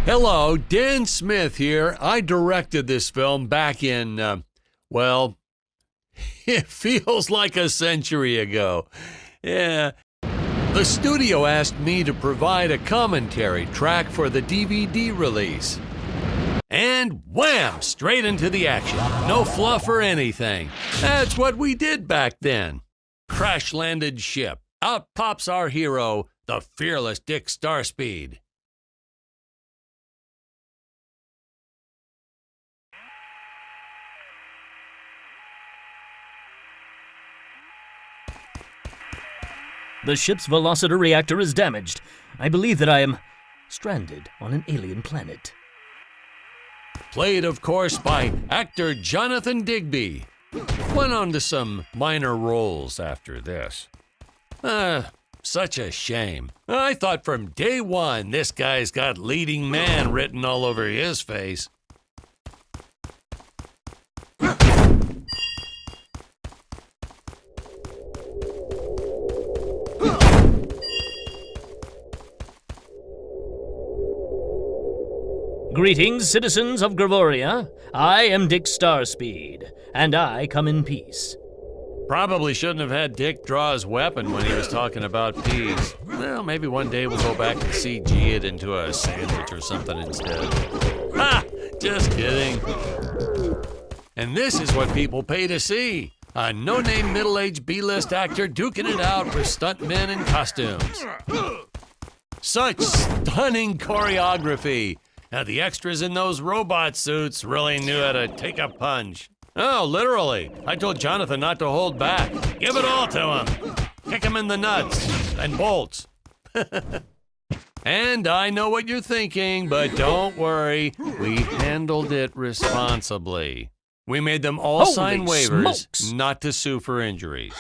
Hello, Dan Smith here. I directed this film back in, well, it feels like a century ago. Yeah. The studio asked me to provide a commentary track for the DVD release. And wham! Straight into the action. No fluff or anything. That's what we did back then. Crash-landed ship. Out pops our hero, the fearless Dick Starspeed. The ship's velociter reactor is damaged. I believe that I am stranded on an alien planet. Played, of course, by actor Jonathan Digby. Went on to some minor roles after this. Such a shame. I thought from day one this guy's got leading man written all over his face. Greetings, citizens of Gravoria. I am Dick Starspeed, and I come in peace. Probably shouldn't have had Dick draw his weapon when he was talking about peas. Well, maybe one day we'll go back and CG it into a sandwich or something instead. Ha! Just kidding. And this is what people pay to see. A no-name middle-aged B-list actor duking it out with stuntmen in costumes. Such stunning choreography. Now, the extras in those robot suits really knew how to take a punch. Oh, literally. I told Jonathan not to hold back. Give it all to him. Kick him in the nuts and bolts. And I know what you're thinking, but don't worry. We handled it responsibly. We made them all sign waivers not to sue for injuries.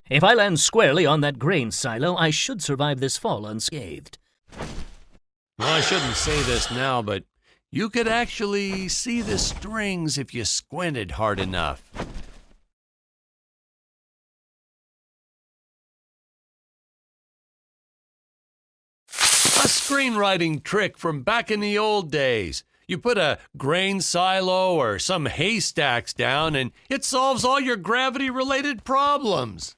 If I land squarely on that grain silo, I should survive this fall unscathed. Well, I shouldn't say this now, but you could actually see the strings if you squinted hard enough. A screenwriting trick from back in the old days. You put a grain silo or some haystacks down and it solves all your gravity-related problems.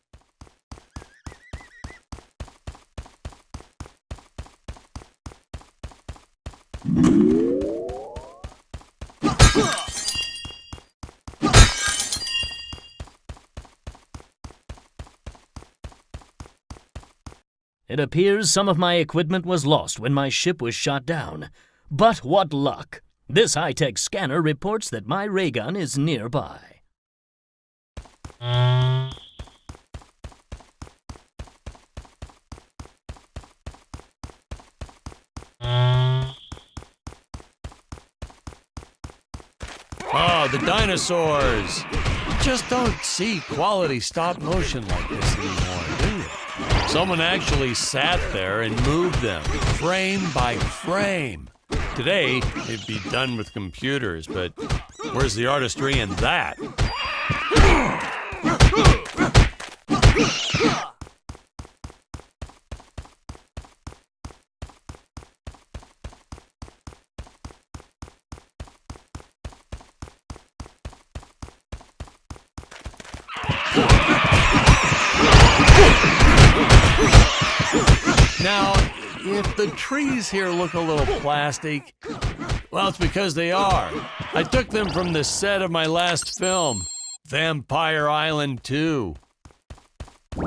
It appears some of my equipment was lost when my ship was shot down. But what luck! This high-tech scanner reports that my ray gun is nearby. Oh, the dinosaurs! You just don't see quality stop motion like this anymore, do you? Someone actually sat there and moved them, frame by frame. Today, it'd be done with computers, but where's the artistry in that? Now, if the trees here look a little plastic, well, it's because they are. I took them from the set of my last film, Vampire Island 2. We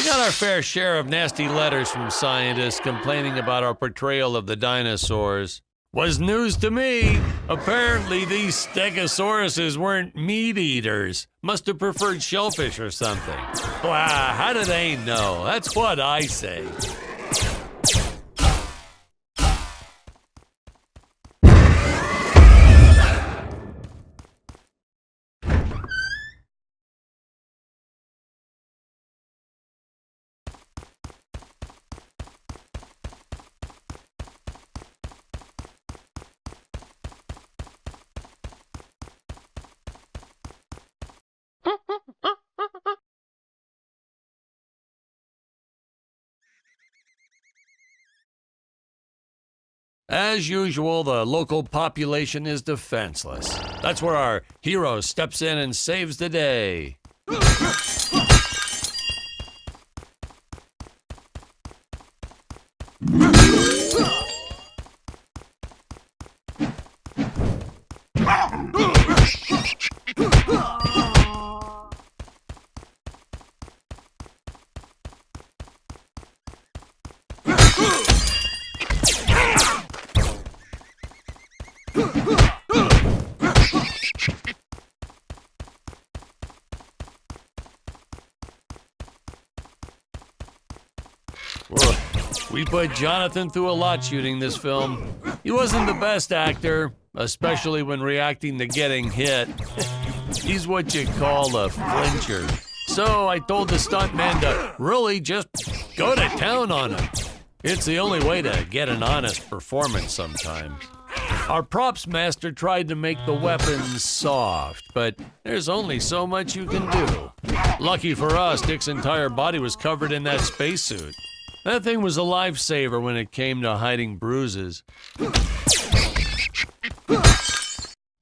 got our fair share of nasty letters from scientists complaining about our portrayal of the dinosaurs. Was news to me. Apparently, these stegosauruses weren't meat eaters. Must have preferred shellfish or something. Wow, how do they know? That's what I say. As usual, the local population is defenseless. That's where our hero steps in and saves the day. We put Jonathan through a lot shooting this film. He wasn't the best actor, especially when reacting to getting hit. He's what you call a flincher. So I told the stuntman to really just go to town on him. It's the only way to get an honest performance sometimes. Our props master tried to make the weapons soft, but there's only so much you can do. Lucky for us, Dick's entire body was covered in that spacesuit. That thing was a lifesaver when it came to hiding bruises.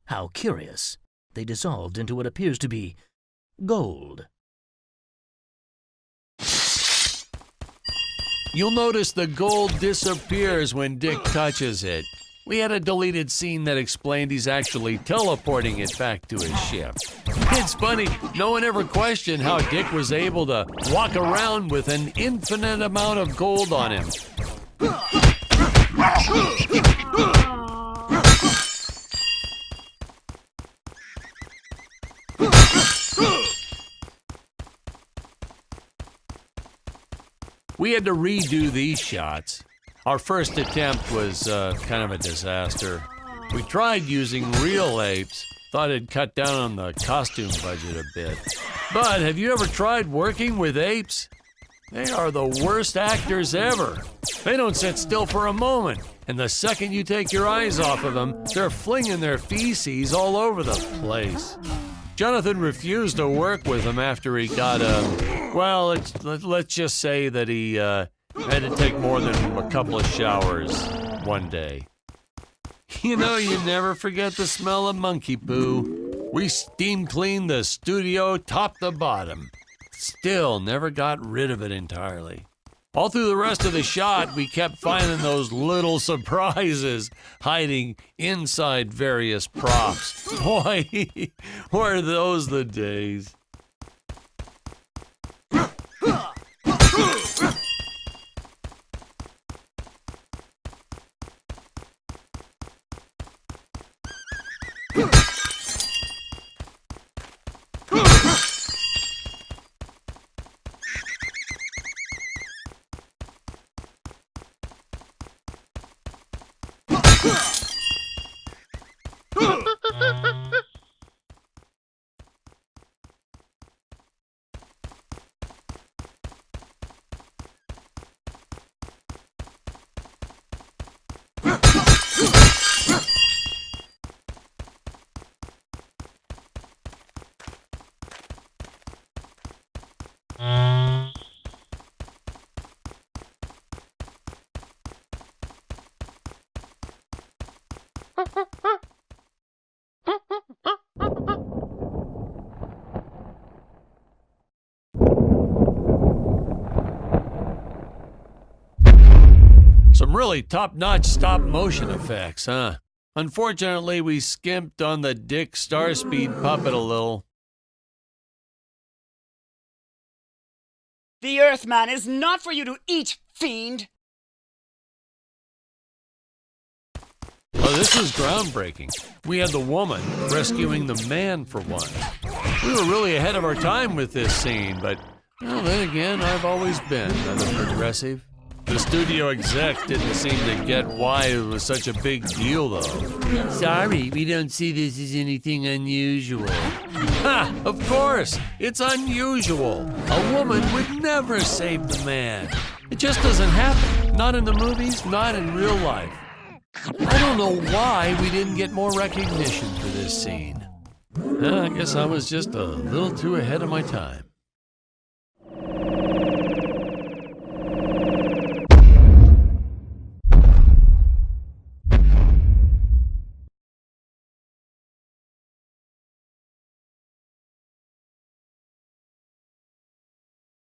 How curious. They dissolved into what appears to be gold. You'll notice the gold disappears when Dick touches it. We had a deleted scene that explained he's actually teleporting it back to his ship. It's funny, no one ever questioned how Dick was able to walk around with an infinite amount of gold on him. We had to redo these shots. Our first attempt was kind of a disaster. We tried using real apes, thought it'd cut down on the costume budget a bit. But have you ever tried working with apes? They are the worst actors ever. They don't sit still for a moment, and the second you take your eyes off of them, they're flinging their feces all over the place. Jonathan refused to work with them after he got well, let's just say that he had to take more than a couple of showers one day. You know, you never forget the smell of monkey poo. We steam cleaned the studio top to bottom. Still never got rid of it entirely. All through the rest of the shot, we kept finding those little surprises hiding inside various props. Boy, were those the days. Some really top-notch stop-motion effects, huh? Unfortunately, we skimped on the Dick Starspeed puppet a little. The Earthman is not for you to eat, fiend! Well, this was groundbreaking. We had the woman rescuing the man for once. We were really ahead of our time with this scene, but, well, then again, I've always been rather progressive. The studio exec didn't seem to get why it was such a big deal, though. Sorry, we don't see this as anything unusual. Ha! Of course! It's unusual! A woman would never save the man. It just doesn't happen. Not in the movies, not in real life. I don't know why we didn't get more recognition for this scene. I guess I was just a little too ahead of my time.